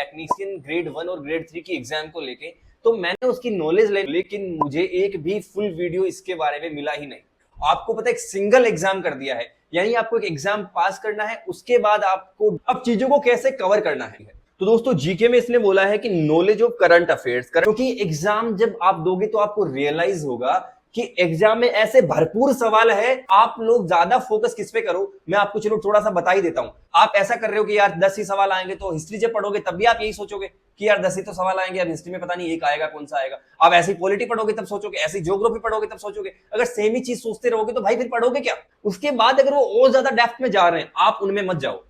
Technician grade 1 और grade 3 की exam को लेके, तो मैंने उसकी नॉलेज ले, लेकिन मुझे एक भी फुल वीडियो इसके बारे में मिला ही नहीं। आपको पता है, एक सिंगल एग्जाम कर दिया है, यानी आपको एक एग्जाम पास करना है, उसके बाद आपको अब चीजों को कैसे कवर करना है। तो दोस्तों, जीके में इसने बोला है कि नॉलेज ऑफ करंट अफेयर्स, क्योंकि एग्जाम जब आप दोगे तो आपको रियलाइज होगा कि एग्जाम में ऐसे भरपूर सवाल है, आप लोग ज्यादा फोकस किस पे करो। मैं आपको चलो थोड़ा सा बता ही देता हूं। आप ऐसा कर रहे हो कि यार 10 ही सवाल आएंगे, तो हिस्ट्री जब पढ़ोगे तब भी आप यही सोचोगे कि यार 10 ही तो सवाल आएंगे, अब हिस्ट्री में पता नहीं एक आएगा कौन सा आएगा। आप ऐसी पॉलिटी पढ़ोगे तब सोचोगे, ऐसी ज्योग्राफी पढ़ोगे तब सोचोगे। अगर सेम ही चीज सोचते रहोगे तो भाई फिर पढ़ोगे क्या। उसके बाद अगर वो और ज्यादा डेप्थ में जा रहे हैं, आप उनमें मत जाओ।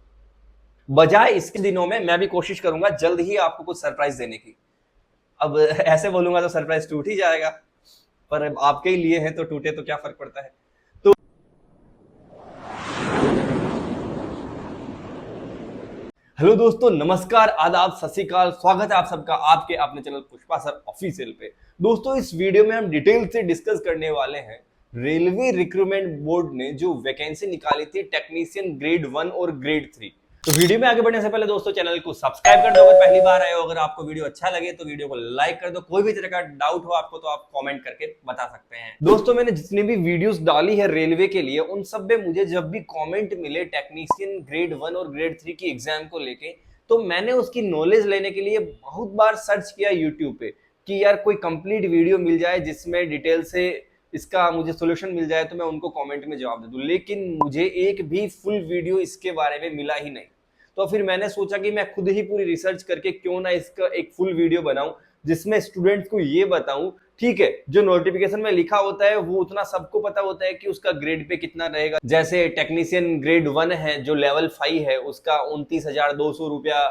बजाय इसके दिनों में मैं भी कोशिश करूंगा जल्द ही आपको कुछ सरप्राइज देने की। अब ऐसे बोलूंगा तो सरप्राइज टूट ही जाएगा, पर अब आपके ही लिए है तो टूटे तो क्या फर्क पड़ता है। तो हेलो दोस्तों, नमस्कार, आदाब, सत श्री अकाल। स्वागत है आप सबका आपके अपने चैनल पुष्पा सर ऑफिशियल पे। दोस्तों, इस वीडियो में हम डिटेल से डिस्कस करने वाले हैं रेलवे रिक्रूटमेंट बोर्ड ने जो वैकेंसी निकाली थी टेक्नीशियन ग्रेड 1 और ग्रेड 3। तो वीडियो में आगे बढ़ने से पहले दोस्तों, चैनल को सब्सक्राइब कर दो अगर पहली बार आए हो। अगर आपको वीडियो अच्छा लगे तो वीडियो को लाइक कर दो। कोई भी तरह का डाउट हो आपको तो आप कमेंट करके बता सकते हैं। दोस्तों, मैंने जितनी भी वीडियोस डाली है रेलवे के लिए, उन सब में मुझे जब भी कमेंट मिले टेक्नीशियन ग्रेड 1 और ग्रेड 3 की एग्जाम को लेके, तो मैंने उसकी नॉलेज लेने के लिए बहुत बार सर्च किया यूट्यूब पे कि यार कोई कंप्लीट वीडियो मिल जाए जिसमें डिटेल से इसका मुझे सॉल्यूशन मिल जाए, तो मैं उनको कमेंट में जवाब दे दूं। लेकिन मुझे एक भी फुल वीडियो इसके बारे में मिला ही नहीं। तो फिर मैंने सोचा कि मैं खुद ही पूरी रिसर्च करके क्यों ना इसका एक फुल वीडियो बनाऊं, जिसमें स्टूडेंट्स को ये बताऊं। ठीक है, जो नोटिफिकेशन में लिखा होता है वो उतना सबको पता होता है कि उसका ग्रेड पे कितना रहेगा। जैसे टेक्नीशियन ग्रेड 1 है जो लेवल 5 है, उसका 29,200 रुपया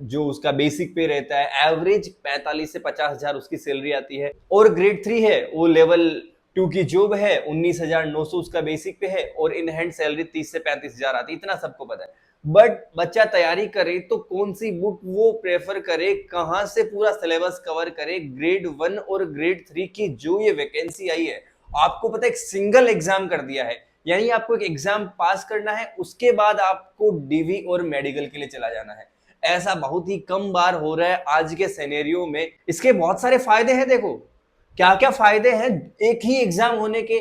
जो उसका बेसिक पे रहता है। एवरेज 45 से 50,000 उसकी सैलरी आती है। और ग्रेड 3 है वो लेवल 2 की जॉब है, 19,900 उसका बेसिक पे है, और इन हैंड सैलरी 30 से 35,000 आती है। इतना सबको पता है। बट बच्चा तैयारी करे तो कौन सी बुक वो प्रेफर करे, कहां से पूरा सिलेबस कवर करे। ग्रेड 1 और ग्रेड 3 की जो ये वैकेंसी आई है, आपको पता है एक सिंगल एग्जाम कर दिया है, यानी आपको एक एग्जाम पास करना है, उसके बाद आपको डीवी और मेडिकल के लिए चला जाना है। ऐसा बहुत ही कम बार हो रहा है आज के सिनेरियो में। इसके बहुत सारे फायदे हैं। देखो क्या क्या फायदे हैं एक ही एग्जाम होने के।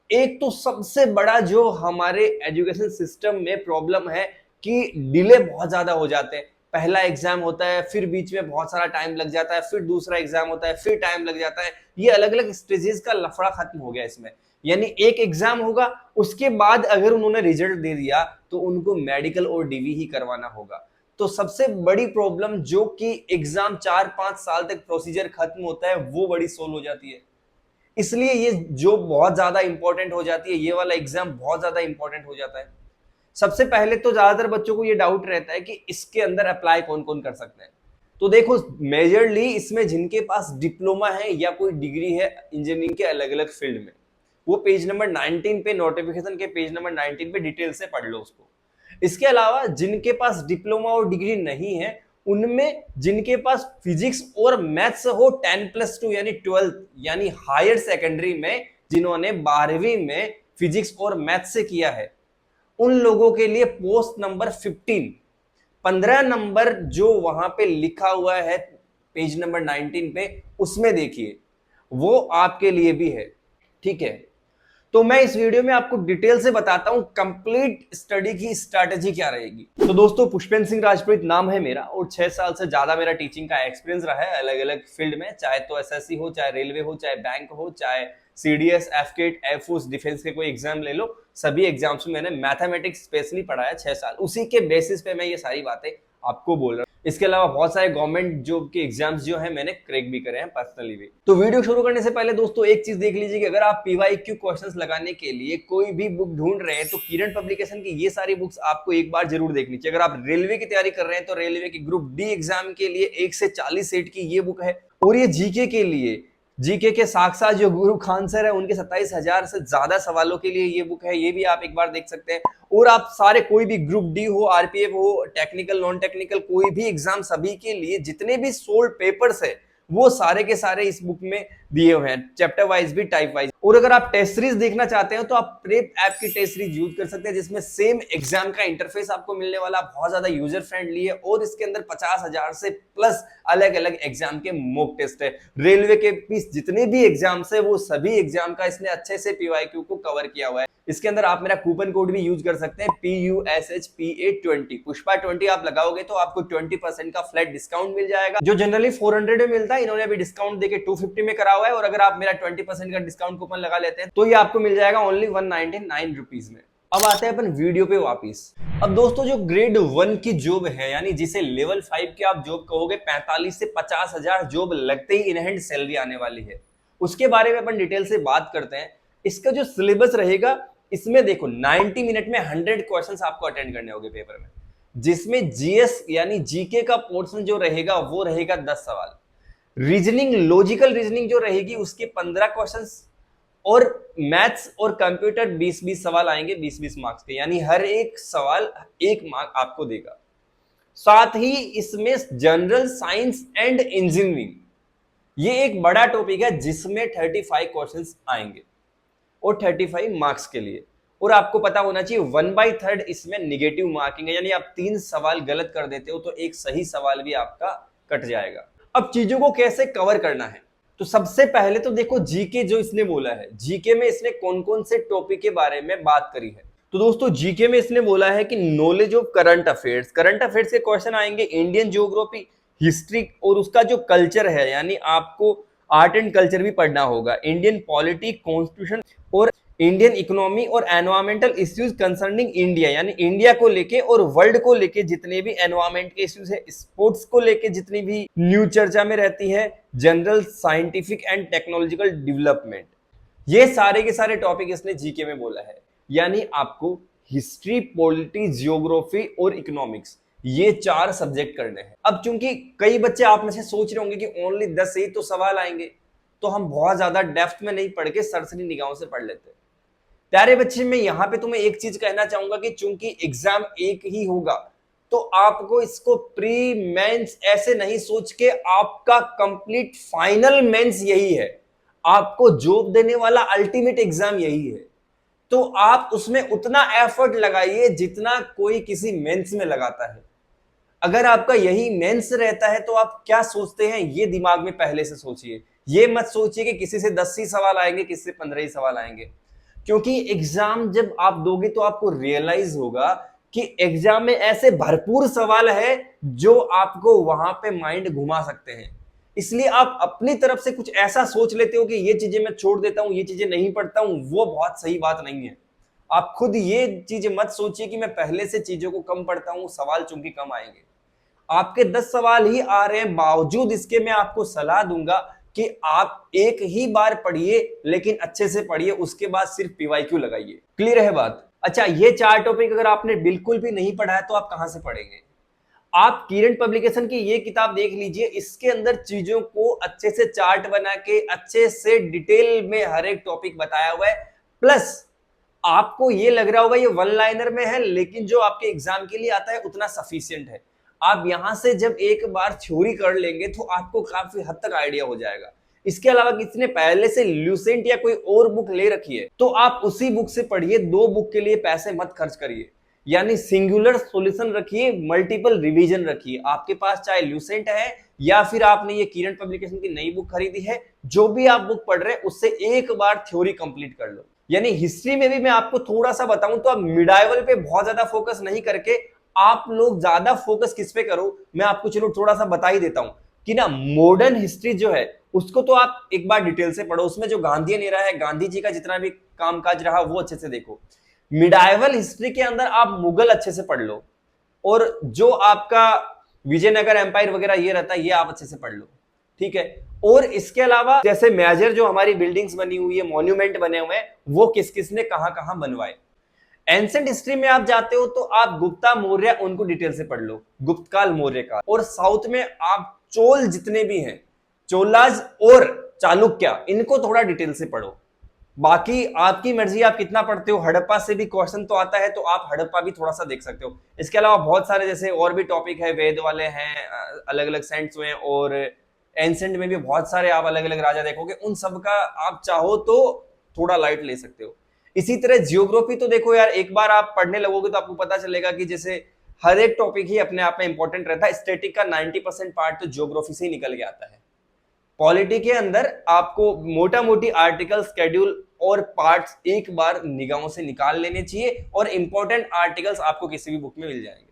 एक तो सबसे बड़ा जो हमारे एजुकेशन सिस्टम में प्रॉब्लम है कि डिले बहुत ज्यादा हो जाते हैं। पहला एग्जाम होता है, फिर बीच में बहुत सारा टाइम लग जाता है, फिर दूसरा एग्जाम होता है, फिर टाइम लग जाता है। ये अलग अलग स्टेजेस का लफड़ा खत्म हो गया इसमें। यानी एक एग्जाम होगा, उसके बाद अगर उन्होंने रिजल्ट दे दिया तो उनको मेडिकल और डीवी ही करवाना होगा। तो सबसे बड़ी प्रॉब्लम जो कि एग्जाम 4-5 साल तक प्रोसीजर खत्म होता है, वो बड़ी सोल्व हो जाती है। इसलिए ये जो बहुत ज्यादा इंपॉर्टेंट हो जाती है, ये वाला एग्जाम बहुत ज्यादा इंपॉर्टेंट हो जाता है। सबसे पहले तो ज्यादातर बच्चों को ये डाउट रहता है कि इसके अंदर अप्लाई कौन कौन कर सकते हैं। तो देखो, मेजरली इसमें जिनके पास डिप्लोमा है या कोई डिग्री है इंजीनियरिंग के अलग अलग फील्ड में, वो पेज नंबर 19 पे, नोटिफिकेशन के पेज नंबर 19 पे डिटेल से पढ़ लो उसको। इसके अलावा जिनके पास डिप्लोमा और डिग्री नहीं है, उनमें जिनके पास फिजिक्स और मैथ्स हो 10+2 यानी 12th यानी हायर सेकेंडरी में, जिन्होंने 12वीं में फिजिक्स और मैथ्स से किया है, उन लोगों के लिए पोस्ट नंबर 15 नंबर जो वहां पे लिखा हुआ है पेज नंबर 19 पे, उसमें देखिए, वो आपके लिए भी है। ठीक है, तो मैं इस वीडियो में आपको डिटेल से बताता हूं कंप्लीट स्टडी की स्ट्रैटेजी क्या रहेगी। तो दोस्तों, पुष्पेंद्र सिंह राजपूत नाम है मेरा, और 6 साल से ज्यादा मेरा टीचिंग का एक्सपीरियंस रहा है अलग अलग फील्ड में, चाहे तो एसएससी हो, चाहे रेलवे हो, चाहे बैंक हो, चाहे सीडीएस, एफकेट, एयरफोर्स, डिफेंस के कोई एग्जाम ले लो। सभी एग्जाम्स में मैंने मैथमेटिक्स स्पेशली पढ़ाया 6 साल। उसी के बेसिस पे मैं ये सारी बातें आपको बोल रहा हूँ। इसके अलावा बहुत सारे गवर्नमेंट जॉब के एग्जाम्स जो हैं मैंने क्रैक भी करे हैं पर्सनली भी। तो वीडियो शुरू करने से पहले दोस्तों एक चीज देख लीजिए कि अगर आप पीवाईक्यू क्वेश्चंस लगाने के लिए कोई भी बुक ढूंढ रहे हैं, तो किरण पब्लिकेशन की ये सारी बुक्स आपको एक बार जरूर देखनी चाहिए। अगर आप रेलवे की तैयारी कर रहे हैं तो रेलवे की ग्रुप डी एग्जाम के लिए 1 से 40 सेट की ये बुक है। और ये जीके के लिए, जीके के साक्षात जो गुरु खान सर है, उनके 27,000 से ज्यादा सवालों के लिए ये बुक है, ये भी आप एक बार देख सकते हैं। और आप सारे कोई भी ग्रुप डी हो, आरपीएफ हो, टेक्निकल, नॉन टेक्निकल, कोई भी एग्जाम, सभी के लिए जितने भी 16 पेपर्स है वो सारे के सारे इस बुक में दिए हुए हैं, चैप्टर वाइज भी, टाइप वाइज। और अगर आप टेस्ट सीरीज देखना चाहते हैं तो आप प्रेप ऐप की टेस्ट सीरीज यूज कर सकते हैं, जिसमें सेम एग्जाम का इंटरफेस आपको मिलने वाला, बहुत ज्यादा यूजर फ्रेंडली है और इसके अंदर 50,000 से प्लस अलग अलग एग्जाम के मॉक टेस्ट है। रेलवे के भी जितने भी एग्जाम्स है वो सभी एग्जाम का इसने अच्छे से पीवाईक्यू को कवर किया हुआ है। इसके अंदर आप मेरा कूपन कोड भी यूज कर सकते हैं, PUSHPA20, पुष्पा 20 आप लगाओगे तो आपको 20% का फ्लैट डिस्काउंट मिल जाएगा, जो जनरली 400 में मिलता है, इन्होंने अभी डिस्काउंट देके 250 में करा हुआ है। और अगर आप मेरा 20% का डिस्काउंट कूपन लगा लेते हैं तो ये आपको मिल जाएगा ओनली 199 रुपीज में। अब आते हैं अपन वीडियो पे वापिस। अब दोस्तों जो ग्रेड 1 की जॉब है, यानी जिसे लेवल 5 की आप जॉब कहोगे, 45 से 50,000 जॉब लगते ही इन हैंड सैलरी आने वाली है, उसके बारे में अपन डिटेल से बात करते हैं। इसका जो सिलेबस रहेगा, इसमें देखो 90 मिनट में 100 क्वेश्चंस आपको अटेंड करने होंगे पेपर में, जिसमें जीएस यानी जीके का पोर्शन जो रहेगा वो रहेगा 10 सवाल, रीजनिंग लॉजिकल रीजनिंग जो रहेगी उसके 15 क्वेश्चंस, और मैथ्स और कंप्यूटर 20-20 सवाल आएंगे 20-20 मार्क्स के, यानी हर एक सवाल 1 मार्क आपको देगा। साथ ही इसमें जनरल साइंस एंड इंजीनियरिंग, ये एक बड़ा टॉपिक है जिसमें 35 क्वेश्चंस आएंगे और 35 मार्क्स के लिए। और आपको पता होना चाहिए 1/3 इसमें निगेटिव मार्किंग है, यानी आप 3 सवाल गलत कर देते हो तो एक सही सवाल भी आपका कट जाएगा। अब चीजों को कैसे कवर करना है, तो सबसे पहले तो देखो जीके जो इसने बोला है, जीके में इसने कौन कौन से टॉपिक के बारे में बात करी है। तो दोस्तों जीके में इसने बोला है कि knowledge of current affairs, current affairs के क्वेश्चन आएंगे, इंडियन ज्योग्राफी, हिस्ट्री और उसका जो कल्चर है, यानी आपको आर्ट एंड कल्चर भी पढ़ना होगा, इंडियन पॉलिटी, कॉन्स्टिट्यूशन और इंडियन इकोनॉमी और एनवायरमेंटल इश्यूज कंसर्निंग इंडिया, यानी इंडिया को लेके और वर्ल्ड को लेके जितने भी एनवायरमेंट के इश्यूज है, स्पोर्ट्स को लेके जितनी भी न्यूज चर्चा में रहती है, general scientific and technological development, ये सारे के सारे टॉपिक इसने जीके में बोला है। यानी आपको हिस्ट्री, पॉलिटी, जियोग्राफी और इकोनॉमिक्स, ये 4 सब्जेक्ट करने हैं। अब चूंकि कई बच्चे आप में से सोच रहे होंगे कि ओनली 10 ही तो सवाल आएंगे, तो हम बहुत ज्यादा डेप्थ में नहीं पढ़ के सरसरी निगाहों से पढ़ लेते हैं। प्यारे बच्चे, मैं यहां पे तुम्हें एक चीज कहना चाहूंगा कि चूंकि एग्जाम एक ही होगा तो आपको इसको प्री मेंस ऐसे नहीं सोच के, आपका कंप्लीट फाइनल मेंस यही है, आपको जॉब देने वाला अल्टीमेट एग्जाम यही है। तो आप उसमें उतना एफर्ट लगाइए जितना कोई किसी मेंस में लगाता है। अगर आपका यही मेंस रहता है तो आप क्या सोचते हैं ये दिमाग में पहले से सोचिए। ये मत सोचिए कि किसी से 10 ही सवाल आएंगे, किसी से 15 ही सवाल आएंगे, क्योंकि एग्जाम जब आप दोगे तो आपको रियलाइज होगा कि एग्जाम में ऐसे भरपूर सवाल है जो आपको वहां पे माइंड घुमा सकते हैं। इसलिए आप अपनी तरफ से कुछ ऐसा सोच लेते हो कि ये चीजें मैं छोड़ देता हूं, ये चीजें नहीं पढ़ता हूं, वो बहुत सही बात नहीं है। आप खुद ये चीजें मत सोचिए कि मैं पहले से चीजों को कम पढ़ता हूं, सवाल चूंकि कम आएंगे। आपके 10 सवाल ही आ रहे हैं, बावजूद इसके मैं आपको सलाह दूंगा कि आप एक ही बार पढ़िए, लेकिन अच्छे से पढ़िए, उसके बाद सिर्फ पीवाईक्यू लगाइए। क्लियर है बात? अच्छा, ये 4 टॉपिक अगर आपने बिल्कुल भी नहीं पढ़ा है तो आप कहां से पढ़ेंगे? आप किरण पब्लिकेशन की ये किताब देख लीजिए, इसके अंदर चीजों को अच्छे से चार्ट बना के अच्छे से डिटेल में हर एक टॉपिक बताया हुआ है। प्लस आपको ये लग रहा होगा ये 1 लाइनर में है, लेकिन जो आपके एग्जाम के लिए आता है उतना सफिशियंट है। आप यहां से जब एक बार थ्योरी कर लेंगे तो आपको काफी हद तक आइडिया हो जाएगा। इसके अलावा किसी ने पहले से ल्यूसेंट या कोई और बुक ले रखी है तो आप उसी बुक से पढ़िए, 2 बुक के लिए पैसे मत खर्च करिए। यानी सिंगुलर सॉल्यूशन रखिए, मल्टीपल रिवीजन रखिए। आपके पास चाहे ल्यूसेंट है या फिर आपने ये किरण पब्लिकेशन की नई बुक खरीदी है, जो भी आप बुक पढ़ रहे हैं उससे एक बार थ्योरी कंप्लीट कर लो। यानी हिस्ट्री में भी मैं आपको थोड़ा सा बताऊं तो आप मिडाइवल पे बहुत ज्यादा फोकस नहीं करके आप लोग ज्यादा फोकस किस पे करो, मैं आपको चलो थोड़ा सा बता ही देता हूं कि ना मॉडर्न हिस्ट्री जो है उसको तो आप एक बार डिटेल से पढ़ो, उसमें जो गांधीयन एरा है, गांधी जी का जितना भी कामकाज रहा वो अच्छे से देखो। मिडाइवल हिस्ट्री के अंदर आप मुगल अच्छे से पढ़ लो, और जो आपका विजयनगर एम्पायर वगैरह ये रहता है ये आप अच्छे से पढ़ लो, ठीक है। और इसके अलावा जैसे मेजर जो हमारी बिल्डिंग्स बनी हुई है, मॉन्यूमेंट बने हुए हैं, वो किस किस ने कहां कहां बनवाए। एंशिएंट हिस्ट्री में आप जाते हो तो आप गुप्ता मौर्य उनको डिटेल से पढ़ लो, गुप्त काल, मौर्य काल। और साउथ में आप चोल जितने भी हैं, चोलाज और चालुक्य, इनको थोड़ा डिटेल से पढ़ो। बाकी आपकी मर्जी, आप कितना पढ़ते हो। हड़प्पा से भी क्वेश्चन तो आता है तो आप हड़प्पा भी थोड़ा सा देख सकते हो। इसके अलावा बहुत सारे जैसे और भी टॉपिक है, वेद वाले हैं, अलग अलग सेंट्स में, और एंसेंट में भी बहुत सारे आप अलग अलग राजा देखोगे, उन सब का आप चाहो तो थोड़ा लाइट ले सकते हो। इसी तरह जियोग्राफी तो देखो यार, एक बार आप पढ़ने लगोगे तो आपको पता चलेगा कि जैसे हर एक टॉपिक ही अपने आप में इंपॉर्टेंट रहता है। स्टैटिक का 90% पार्ट तो जियोग्राफी से ही निकल के आता है। पॉलिटी के अंदर आपको मोटा मोटी आर्टिकल, स्केड्यूल और पार्ट्स एक बार निगाहों से निकाल लेने चाहिए, और इंपॉर्टेंट आर्टिकल्स आपको किसी भी बुक में मिल जाएंगे।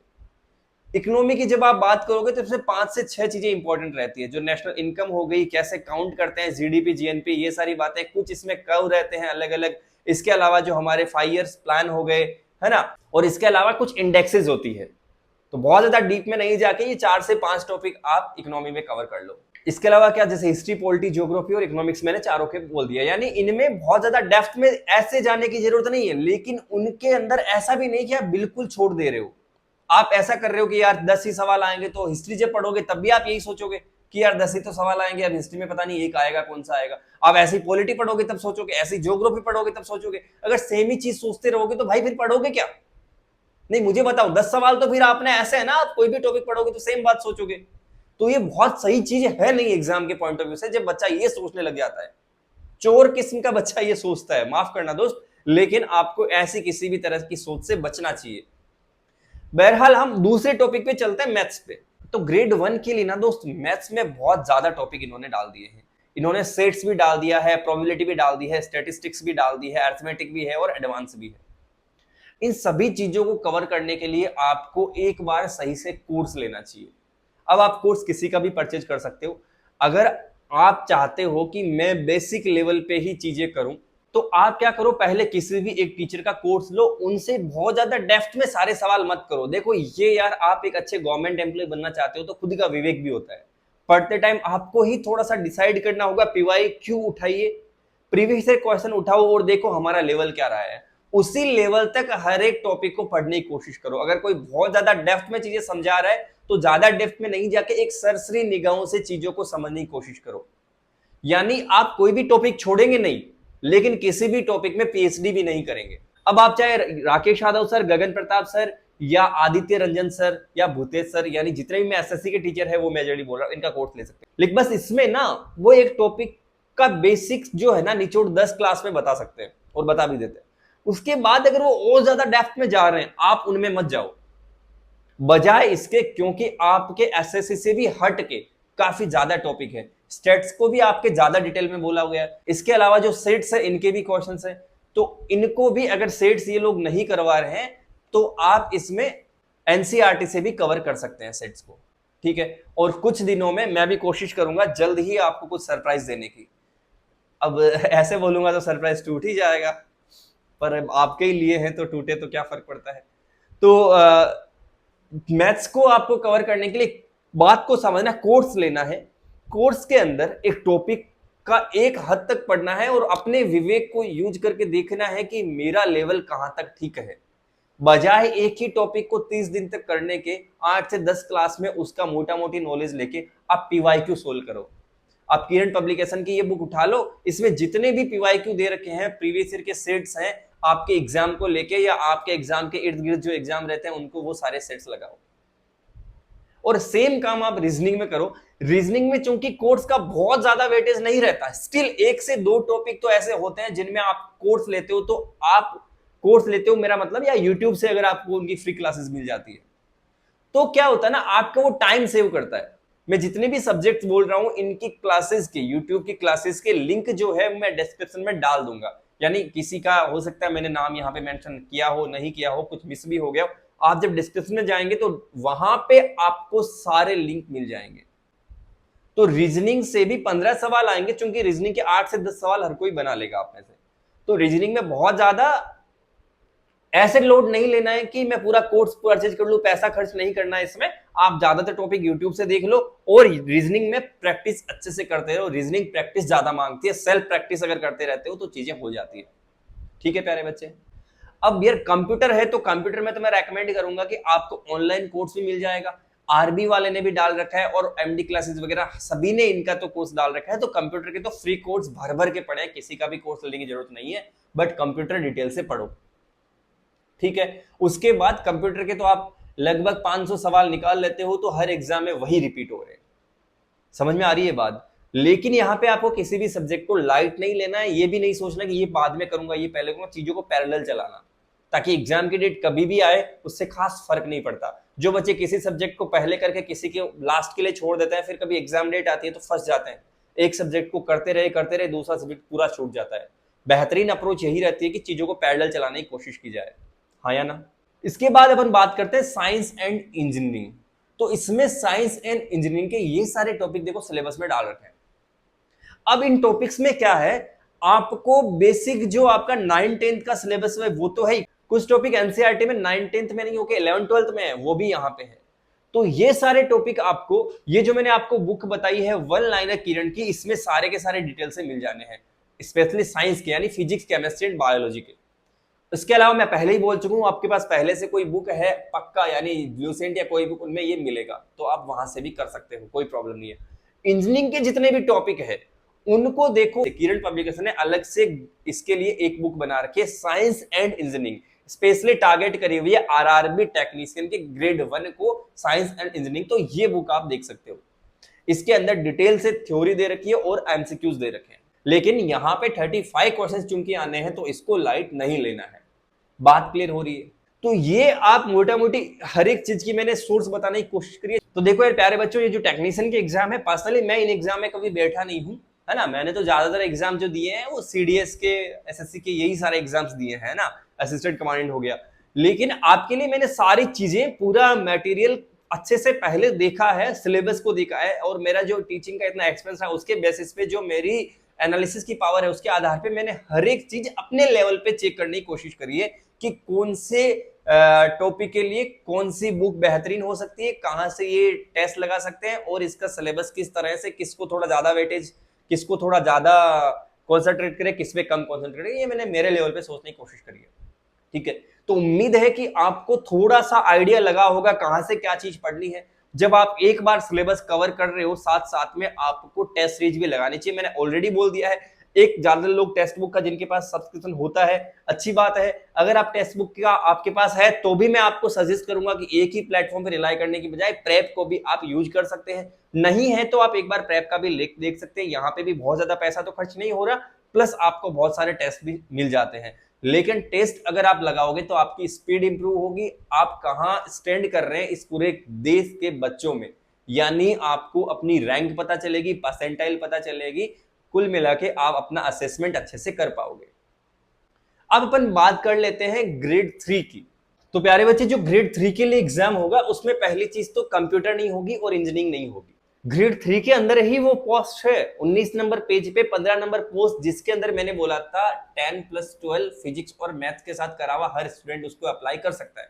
इकोनॉमी की जब आप बात करोगे तो इसमें 5 से 6 चीजें इंपॉर्टेंट रहती है, जो नेशनल इनकम हो गई, कैसे काउंट करते हैं, जीडीपी, जीएनपी, ये सारी बातें, कुछ इसमें कर्व रहते हैं अलग अलग। इसके अलावा जो हमारे 5 इयर्स प्लान हो गए, है ना, और इसके अलावा कुछ इंडेक्सेस होती है। तो बहुत ज्यादा डीप में नहीं जाके ये 4 से 5 टॉपिक आप इकोनॉमी में कवर कर लो। इसके अलावा क्या, जैसे हिस्ट्री, पॉलिटी, ज्योग्राफी और इकोनॉमिक्स, मैंने चारों के बोल दिया। यानी इनमें बहुत ज्यादा डेप्थ में ऐसे जाने की जरूरत नहीं है, लेकिन उनके अंदर ऐसा भी नहीं कि आप बिल्कुल छोड़ दे रहे हो। आप ऐसा कर रहे हो कि यार 10 ही सवाल आएंगे, तो हिस्ट्री जब पढ़ोगे तब भी आप यही सोचोगे कि यार 10 ही तो सवाल आएंगे, अब हिस्ट्री में पता नहीं एक आएगा, कौन सा आएगा। आप ऐसी पॉलिटी पढ़ोगे तब सोचोगे, ऐसी ज्योग्राफी पढ़ोगे तब सोचोगे। अगर सेम ही चीज सोचते रहोगे तो भाई फिर पढ़ोगे क्या? नहीं, मुझे बताओ, 10 सवाल तो फिर आपने ऐसे है ना, आप कोई भी टॉपिक पढ़ोगे तो सेम बात सोचोगे। तो ये बहुत सही चीज है नहीं एग्जाम के पॉइंट ऑफ व्यू से, जब बच्चा ये सोचने लग जाता है। चोर किस्म का बच्चा ये सोचता है, माफ करना दोस्त, लेकिन आपको ऐसी किसी भी तरह की सोच से बचना चाहिए। बहरहाल हम दूसरे टॉपिक पे चलते हैं, मैथ्स पे। तो ग्रेड 1 के लिए ना दोस्त, मैथ्स में बहुत ज्यादा टॉपिक इन्होंने डाल दिए हैं। इन्होंने सेट्स भी डाल दिया है, प्रोबेबिलिटी भी डाल दी है, स्टैटिस्टिक्स भी डाल दी है, अरिथमेटिक भी है और एडवांस भी है। इन सभी चीजों को कवर करने के लिए आपको एक बार सही से कोर्स लेना चाहिए। अब आप कोर्स किसी का भी परचेज कर सकते हो। अगर आप चाहते हो कि मैं बेसिक लेवल पे ही चीजें करूं, तो आप क्या करो, पहले किसी भी एक टीचर का कोर्स लो, उनसे बहुत ज्यादा डेप्थ में सारे सवाल मत करो। देखो ये यार, आप एक अच्छे गवर्नमेंट एम्प्लॉय बनना चाहते हो तो खुद का विवेक भी होता है। पढ़ते टाइम आपको ही थोड़ा सा डिसाइड करना होगा, पीवाई क्यों उठाइए, प्रीवियस ईयर क्वेश्चन उठाओ और देखो हमारा लेवल क्या रहा है। उसी लेवल तक हर एक टॉपिक को पढ़ने की कोशिश करो। अगर कोई बहुत ज्यादा डेप्थ में चीजें समझा रहा है तो ज्यादा डेप्थ में नहीं जाके एक सरसरी निगाहों से चीजों को समझने की कोशिश करो। यानी आप कोई भी टॉपिक छोड़ेंगे नहीं, लेकिन किसी भी टॉपिक में पीएचडी भी नहीं करेंगे। अब आप चाहे राकेश यादव सर, गगन प्रताप सर या आदित्य रंजन सर या भूतेश सर, यानी जितने भी मैं एसएससी के टीचर है वो मेजरली बोल रहा हूं, इनका कोर्स ले सकते हैं। लेकिन बस इसमें ना वो एक टॉपिक का बेसिक्स जो है ना, निचोड़ 10 क्लास में बता सकते हैं और बता भी देते हैं। उसके बाद अगर वो और ज्यादा डेप्थ में जा रहे हैं, आप उनमें मत जाओ बजाय इसके, क्योंकि आपके एसएससी से भी हट के काफी ज्यादा टॉपिक है। स्टेट्स को भी आपके ज्यादा डिटेल में बोला गया है। इसके अलावा जो सेट्स है इनके भी क्वेश्चंस है, तो इनको भी अगर सेट्स ये लोग नहीं करवा रहे हैं तो आप इसमें एनसीईआरटी से भी कवर कर सकते हैं सेट्स को, ठीक है। और कुछ दिनों में मैं भी कोशिश करूंगा जल्द ही आपको कुछ सरप्राइज देने की। अब ऐसे बोलूंगा तो सरप्राइज टूट ही जाएगा, पर आपके ही लिए है तो टूटे तो क्या फर्क पड़ता है। तो मैथ्स को आपको कवर करने के लिए बात को समझना, कोर्स लेना है। कोर्स के अंदर एक टॉपिक का एक हद तक पढ़ना है और अपने विवेक को यूज करके देखना है कि मेरा लेवल कहां तक ठीक है, बजाय एक ही टॉपिक को 30 दिन तक करने के 8 से 10 क्लास में उसका मोटा मोटी नॉलेज लेके आप पीवाईक्यू सोल्व करो। आप किरण पब्लिकेशन की ये बुक उठा लो, इसमें जितने भी पीवाईक्यू दे रखे हैं, प्रीवियस ईयर के सेट्स हैं, आपके एग्जाम को लेके या आपके एग्जाम के इर्द गिर्द जो एग्जाम रहते हैं उनको वो सारे सेट्स लगाओ। और सेम काम आप रीजनिंग में करो। रीजनिंग में चूंकि कोर्स का बहुत ज्यादा वेटेज नहीं रहता, स्टिल 1 से 2 टॉपिक तो ऐसे होते हैं जिनमें आप कोर्स लेते हो, तो आप कोर्स लेते हो मेरा मतलब, या यूट्यूब से अगर आपको उनकी फ्री क्लासेस मिल जाती है, तो क्या होता है ना, आपका वो टाइम सेव करता है। मैं जितने भी सब्जेक्ट्स बोल रहा हूं, इनकी क्लासेस के, यूट्यूब की क्लासेस के लिंक जो है मैं डिस्क्रिप्शन में डाल दूंगा। यानी किसी का हो सकता है मैंने नाम यहाँ पे मेंशन किया हो, नहीं किया हो, कुछ मिस भी हो गया हो, आप जब डिस्क्रिप्शन में जाएंगे तो वहां पे आपको सारे लिंक मिल जाएंगे। तो रीजनिंग से भी 15 सवाल आएंगे, क्योंकि रीजनिंग के 8 से 10 सवाल हर कोई बना लेगा आप में से। तो रीजनिंग में बहुत ज्यादा ऐसे लोड नहीं लेना है कि मैं पूरा कोर्स परचेज कर लूं, पैसा खर्च नहीं करना है इसमें। आप ज्यादातर टॉपिक यूट्यूब से देख लो और रीजनिंग में प्रैक्टिस अच्छे से करते रहो। रीजनिंग प्रैक्टिस ज्यादा मांगती है, सेल्फ प्रैक्टिस अगर करते रहते हो तो चीजें हो जाती है, ठीक है प्यारे बच्चे। अब यार कंप्यूटर है, तो कंप्यूटर में तो मैं रेकमेंड करूंगा कि आपको ऑनलाइन कोर्स भी मिल जाएगा। आरबी वाले ने भी डाल रखा है और एमडी क्लासेस वगैरह सभी ने इनका तो कोर्स डाल रखा है। तो कंप्यूटर के तो फ्री कोर्स भर भर के पढ़े, किसी का भी कोर्स लेने की जरूरत नहीं है, बट कंप्यूटर डिटेल से पढ़ो, ठीक है। उसके बाद कंप्यूटर के तो आप लगभग 500 सवाल निकाल लेते हो, तो हर एग्जाम में वही रिपीट हो रहे हैं। समझ में आ रही है बात। लेकिन यहाँ पे आपको किसी भी सब्जेक्ट को लाइट नहीं लेना है, ये भी नहीं सोचना कि ये बाद में करूंगा ये पहले करूंगा, चीजों को पैरेलल चलाना, ताकि एग्जाम की डेट कभी भी आए उससे खास फर्क नहीं पड़ता। जो बच्चे किसी सब्जेक्ट को पहले करके किसी के लास्ट के लिए छोड़ देते हैं, फिर कभी एग्जाम डेट आती है तो फंस जाते हैं। एक सब्जेक्ट को करते रहे दूसरा सब्जेक्ट पूरा छूट जाता है। बेहतरीन अप्रोच यही रहती है कि चीजों को पैरेलल चलाने की कोशिश की जाए, हाँ या ना। इसके बाद अपन बात करते हैं साइंस एंड इंजीनियरिंग। तो इसमें साइंस एंड इंजीनियरिंग के ये सारे टॉपिक देखो सिलेबस में डाल रखे हैं। अब इन टॉपिक्स में क्या है, आपको बेसिक जो आपका 9-10 का सिलेबस है वो तो है ही, कुछ टॉपिक एनसीईआरटी में 9-10 में नहीं होके 11-12 में है, वो भी यहां पे है। तो ये सारे टॉपिक आपको, ये जो मैंने आपको बुक बताई है वन लाइनर किरण की, इसमें सारे के सारे डिटेल से मिल जाने हैं, स्पेशली साइंस के यानी फिजिक्स, केमिस्ट्री एंड बायोलॉजी के। इसके अलावा मैं पहले ही बोल चुका हूं, आपके पास पहले से कोई बुक है पक्का, यानी ब्लूसेंट या कोई बुक, उनमें ये मिलेगा, तो आप वहां से भी कर सकते हो, कोई प्रॉब्लम नहीं है। इंजीनियरिंग के जितने भी टॉपिक है उनको देखो, किरण पब्लिकेशन ने अलग से इसके लिए एक बुक बना रखी है, science and engineering, specially target करी हुई है आरआरबी टेक्नीशियन के ग्रेड 1 को, साइंस एंड इंजीनियरिंग। तो ये बुक आप देख सकते हो, इसके अंदर डिटेल से थ्योरी दे रखी है और एमसीक्यूज दे रखे हैं। लेकिन यहाँ पे 35 क्वेश्चन चूंकि आने हैं तो इसको लाइट नहीं लेना है, बात क्लियर हो रही है। तो ये आप मोटा मोटी हर एक चीज की मैंने सोर्स बताने की कोशिश करी है। तो देखो यार प्यारे बच्चों, ये जो टेक्नीशियन के एग्जाम है, पर्सनली मैं इन एग्जाम में कभी बैठा नहीं हूं, है ना। मैंने तो ज्यादातर एग्जाम जो दिए हैं वो सीडीएस के, एसएससी के, यही सारे एग्जाम्स दिए हैं ना, असिस्टेंट कमांडेंट हो गया। लेकिन आपके लिए मैंने सारी चीजें, पूरा मटेरियल अच्छे से पहले देखा है, सिलेबस को देखा है, और मेरा जो टीचिंग का इतना एक्सपीरियंस है उसके बेसिस पे जो मेरी एनालिसिस की पावर है उसके आधार पे मैंने हर एक चीज अपने लेवल पे चेक करने की कोशिश करी है कि कौन से टॉपिक के लिए कौन सी बुक बेहतरीन हो सकती है, कहां से ये टेस्ट लगा सकते हैं, और इसका सिलेबस किस तरह से, किसको थोड़ा ज्यादा वेटेज, किसको थोड़ा ज्यादा कॉन्सेंट्रेट करे, किस पे कम कॉन्सेंट्रेट करे, ये मैंने मेरे लेवल पे सोचने की कोशिश करी है। ठीक है, तो उम्मीद है कि आपको थोड़ा सा आइडिया लगा होगा कहां से क्या चीज पढ़नी है। जब आप एक बार सिलेबस कवर कर रहे हो, साथ साथ में आपको टेस्ट सीरीज भी लगानी चाहिए। मैंने ऑलरेडी बोल दिया है, एक ज्यादा लोग टेक्स्ट बुक का जिनके पास सब्सक्रिप्शन होता है, अच्छी बात है। अगर आप टेक्स्ट बुक का आपके पास है तो भी मैं आपको सजेस्ट करूंगा कि एक ही प्लेटफॉर्म पर रिलाई करने की बजाय प्रेप को भी आप यूज कर सकते हैं। नहीं है तो आप एक बार प्रेप का भी देख सकते हैं, यहाँ पे भी बहुत ज्यादा पैसा तो खर्च नहीं हो रहा, प्लस आपको बहुत सारे टेस्ट भी मिल जाते हैं। लेकिन टेस्ट अगर आप लगाओगे तो आपकी स्पीड इंप्रूव होगी, आप कहां स्टैंड कर रहे हैं इस पूरे देश के बच्चों में, यानी आपको अपनी रैंक पता चलेगी, परसेंटाइल पता चलेगी, कुल मिला के आप अपना असेसमेंट अच्छे से कर पाओगे। अब अपन बात कर लेते हैं ग्रेड 3 की। तो प्यारे बच्चे, जो ग्रेड 3 के लिए एग्जाम होगा उसमें पहली चीज तो कंप्यूटर नहीं होगी और इंजीनियरिंग नहीं होगी। ग्रेड 3 के अंदर ही वो पोस्ट है 19 नंबर पेज पे, 15 नंबर पोस्ट, जिसके अंदर मैंने बोला था 10+12 फिजिक्स और मैथ्स के साथ करा हुआ हर स्टूडेंट उसको अप्लाई कर सकता है।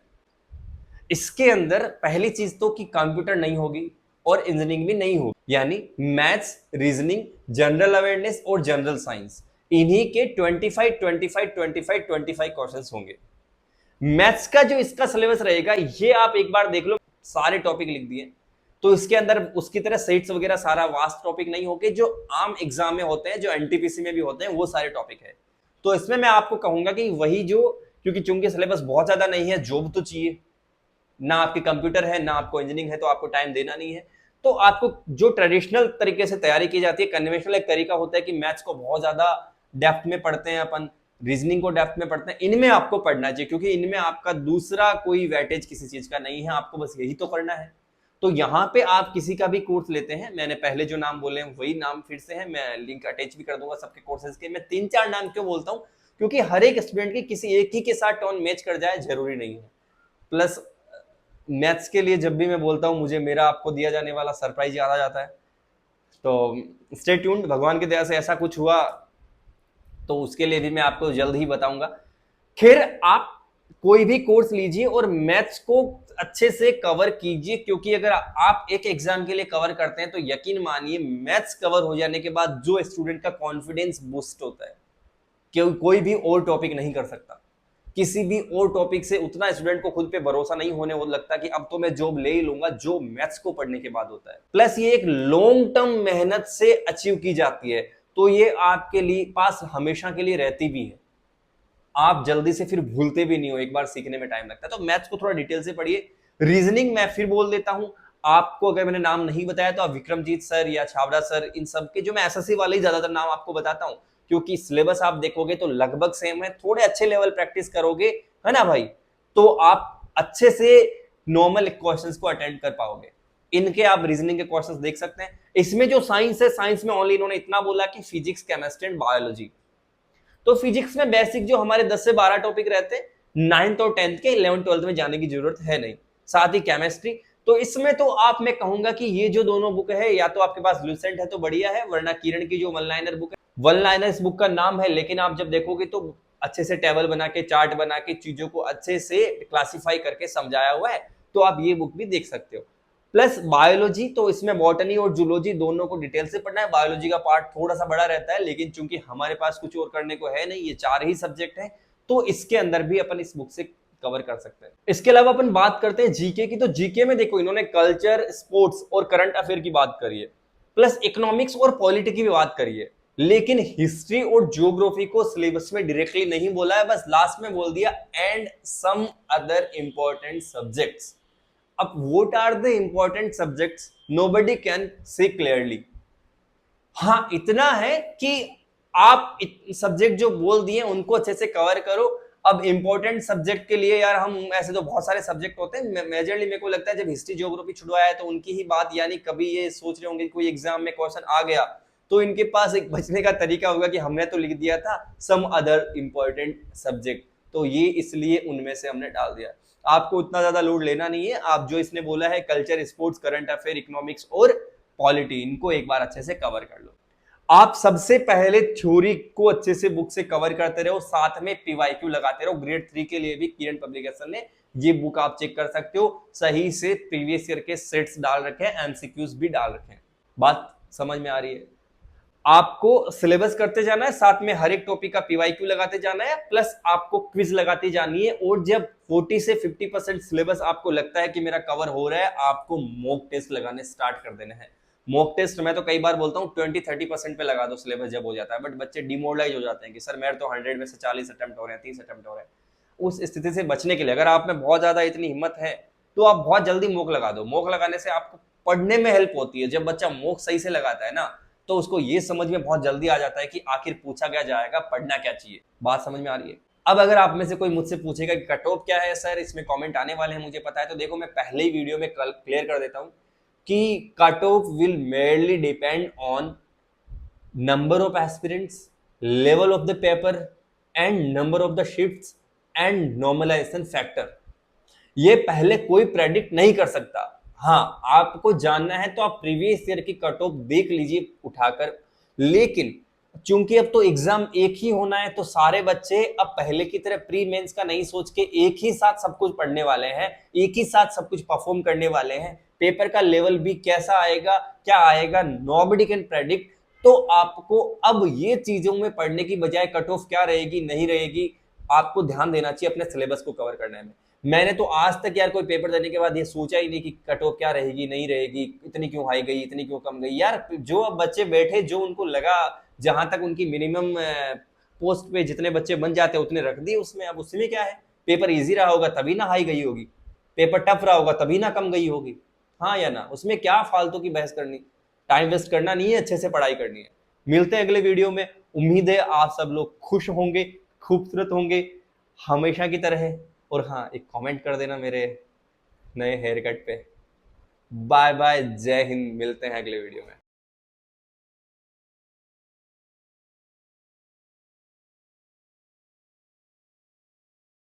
इसके अंदर पहली चीज तो कि कंप्यूटर नहीं होगी और इंजीनियरिंग भी नहीं होगी, यानी मैथ्स, रीजनिंग, जनरल अवेयरनेस और जनरल साइंस, इन्हीं के 25 क्वेश्चंस होंगे। मैथ्स का जो इसका सिलेबस रहेगा ये आप एक बार देख लो, सारे टॉपिक लिख दिए। तो इसके अंदर उसकी तरह सेट्स वगैरह सारा वास्ट टॉपिक नहीं होंगे, जो आम एग्जाम में होते हैं, जो एनटीपीसी में भी होते हैं, वो सारे टॉपिक है। तो इसमें मैं आपको कहूंगा कि वही जो, क्योंकि चूंकि सिलेबस बहुत ज्यादा नहीं है, जॉब तो चाहिए ना, आपके कंप्यूटर है ना आपको इंजीनियरिंग है, तो आपको टाइम देना नहीं है। तो आपको जो ट्रेडिशनल तरीके से तैयारी की जाती है, कन्वेंशनल एक तरीका होता है कि मैथ्स को बहुत ज्यादा डेप्थ में पढ़ते हैं अपन, रीजनिंग को डेप्थ में पढ़ते हैं, इनमें आपको पढ़ना चाहिए, क्योंकि इनमें आपका दूसरा कोई वेटेज किसी चीज का नहीं है, आपको बस यही तो करना है। तो यहाँ पे आप किसी का भी कोर्स लेते हैं, मैंने पहले जो नाम बोले हैं वही नाम फिर से है, मैं लिंक अटैच भी कर दूंगा सबके कोर्सेज के। मैं 3-4 नाम क्यों बोलता हूँ, क्योंकि हर एक स्टूडेंट की किसी एक ही के साथ टोन मैच कर जाए जरूरी नहीं है। प्लस मैथ्स के लिए जब भी मैं बोलता हूँ मुझे मेरा आपको दिया जाने वाला सरप्राइज याद आ जाता है। तो स्टे ट्यून्ड, भगवान की दया से ऐसा कुछ हुआ तो उसके लिए भी मैं आपको जल्द ही बताऊंगा। खैर, आप कोई भी कोर्स लीजिए और मैथ्स को अच्छे से कवर कीजिए, क्योंकि अगर आप एक एग्जाम के लिए कवर करते हैं तो यकीन मानिए मैथ्स कवर हो जाने के बाद जो स्टूडेंट का कॉन्फिडेंस बूस्ट होता है कि कोई भी और टॉपिक नहीं कर सकता, किसी भी और टॉपिक से उतना स्टूडेंट को खुद पे भरोसा नहीं होने वो लगता कि अब तो मैं जॉब ले ही लूंगा, जो मैथ्स को पढ़ने के बाद होता है। प्लस ये एक लॉन्ग टर्म मेहनत से अचीव की जाती है, तो ये आपके लिए पास हमेशा के लिए रहती भी है, आप जल्दी से फिर भूलते भी नहीं हो, एक बार सीखने में टाइम लगता है। तो मैथ्स को थोड़ा डिटेल से पढ़िए। रीजनिंग मैं फिर बोल देता हूं, आपको अगर मैंने नाम नहीं बताया तो आप विक्रमजीत सर या छाबड़ा सर, इन सब के जो मैं एसएससी वाले ही ज्यादातर नाम आपको बताता हूं, क्योंकि सिलेबस आप देखोगे तो लगभग सेम है, थोड़े अच्छे लेवल प्रैक्टिस करोगे, है ना भाई, तो आप अच्छे से नॉर्मल क्वेश्चंस को अटेंड कर पाओगे। इनके आप रीजनिंग के क्वेश्चंस देख सकते हैं। इसमें जो साइंस है, साइंस में ओनली इन्होंने इतना बोला कि फिजिक्स, केमिस्ट्री एंड बायोलॉजी। तो फिजिक्स में बेसिक जो हमारे 10 से 12 टॉपिक रहते हैं, 9th और 10th के, 11th 12th में जाने की जरूरत है नहीं। साथ ही केमिस्ट्री, तो इसमें तो आप, मैं कहूंगा कि ये जो दोनों बुक है, या तो आपके पास लूसेंट है तो बढ़िया है, वरना किरण की जो वन लाइनर बुक है, वन लाइनर इस बुक का नाम है, लेकिन आप जब देखोगे तो अच्छे से टेबल बना के, चार्ट बना के, चीजों को अच्छे से क्लासिफाई करके समझाया हुआ है, तो आप ये बुक भी देख सकते हो। प्लस बायोलॉजी, तो इसमें बॉटनी और जूलॉजी दोनों को डिटेल से पढ़ना है। बायोलॉजी का पार्ट थोड़ा सा बड़ा रहता है, लेकिन चूंकि हमारे पास कुछ और करने को है नहीं, ये 4 ही सब्जेक्ट है, तो इसके अंदर भी अपन इस बुक से कवर कर सकते हैं। इसके अलावा अपन बात करते हैं जीके की, तो जीके में देखो इन्होंने कल्चर, स्पोर्ट्स और करंट अफेयर की बात करी है, प्लस इकोनॉमिक्स और पॉलिटी की भी बात करी है, लेकिन हिस्ट्री और ज्योग्राफी को सिलेबस में डायरेक्टली नहीं बोला है, बस लास्ट में बोल दिया and some other important subjects. अब what are the important subjects, nobody can say clearly। हाँ, इतना है कि आप सब्जेक्ट जो बोल दिए उनको अच्छे से कवर करो। अब इंपॉर्टेंट सब्जेक्ट के लिए यार, हम ऐसे तो बहुत सारे सब्जेक्ट होते हैं, मेजरली मेरे को लगता है जब हिस्ट्री ज्योग्राफी छुड़वाया है तो उनकी ही बात, यानी कभी ये सोच रहे होंगे कोई एग्जाम में क्वेश्चन आ गया तो इनके पास एक बचने का तरीका होगा कि हमने तो लिख दिया था सम अदर इंपॉर्टेंट सब्जेक्ट, तो ये इसलिए उनमें से हमने डाल दिया। आपको उतना ज्यादा लोड लेना नहीं है, आप जो इसने बोला है culture, sports, current affair, economics और पॉलिटी, इनको एक बार अच्छे से कवर कर लो। आप सबसे पहले थ्योरी को अच्छे से बुक से कवर करते रहो, साथ में पीवाईक्यू लगाते रहो। ग्रेड 3 के लिए भी किरण पब्लिकेशन ने ये बुक आप चेक कर सकते हो, सही से प्रीवियस ईयर के सेट्स डाल रखे हैं, एमसीक्यूज भी डाल रखे हैं। बात समझ में आ रही है? आपको सिलेबस करते जाना है, साथ में हर एक टॉपिक का पीवाईक्यू लगाते जाना है, प्लस आपको क्विज लगाती जानी है, और जब 40 से 50% सिलेबस आपको लगता है कि मेरा कवर हो रहा है, आपको मॉक टेस्ट लगाने स्टार्ट कर देने हैं। मॉक टेस्ट मैं तो कई बार बोलता हूँ 20-30% पे लगा दो सिलेबस जब हो जाता है, बट बच्चे डिमोरलाइज हो जाते हैं कि सर मेरे तो 100 में से 40 अटेम्प्ट हो रहे हैं, 30 अटेम्प्ट हो रहे हैं। उस स्थिति से बचने के लिए अगर आप में बहुत ज्यादा इतनी हिम्मत है तो आप बहुत जल्दी मॉक लगा दो। मॉक लगाने से आपको पढ़ने में हेल्प होती है। जब बच्चा मॉक सही से लगाता है ना, तो उसको ये समझ में बहुत जल्दी आ जाता है कि आखिर पूछा क्या जाएगा, पढ़ना क्या चाहिए। बात समझ में आ रही है? अब अगर आप में से कोई मुझसे पूछेगा कि कट ऑफ क्या है सर, इसमें कमेंट आने वाले हैं मुझे पता है, तो देखो मैं पहले ही वीडियो में क्लियर कर देता हूं कि cut off will merely depend on number of aspirants, level of the paper and number of the shifts and normalisation factor. ये पहले कोई प्रेडिक्ट नहीं कर सकता। हाँ, आपको जानना है तो आप प्रीवियस ईयर की कट ऑफ देख लीजिए उठाकर, लेकिन चूंकि अब तो एग्जाम एक ही होना है, तो सारे बच्चे अब पहले की तरह प्री मेंस का नहीं सोच के एक ही साथ सब कुछ पढ़ने वाले हैं, एक ही साथ सब कुछ परफॉर्म करने वाले हैं। पेपर का लेवल भी कैसा आएगा, क्या आएगा, नोबडी कैन प्रेडिक्ट। तो आपको अब ये चीजों में पढ़ने की बजाय कट ऑफ क्या रहेगी, नहीं रहेगी, आपको ध्यान देना चाहिए अपने सिलेबस को कवर करने में। मैंने तो आज तक यार कोई पेपर देने के बाद ये सोचा ही नहीं कि कट ऑफ क्या रहेगी, नहीं रहेगी, इतनी क्यों हाई गई, इतनी क्यों कम गई। यार जो अब बच्चे बैठे, जो उनको लगा, जहां तक उनकी मिनिमम पोस्ट पे जितने बच्चे बन जाते हैं उतने रख दिए उसमें। अब उसमें क्या है, पेपर इजी रहा होगा तभी ना हाई गई होगी, पेपर टफ रहा होगा तभी ना कम गई होगी। हाँ या ना? उसमें क्या फालतू की बहस करनी, टाइम वेस्ट करना नहीं है, अच्छे से पढ़ाई करनी है। मिलते हैं अगले वीडियो में। उम्मीद है आप सब लोग खुश होंगे, खूबसूरत होंगे हमेशा की तरह। और हाँ, एक कमेंट कर देना मेरे नए हेयर कट पे। बाय बाय, जय हिंद, मिलते हैं अगले वीडियो में।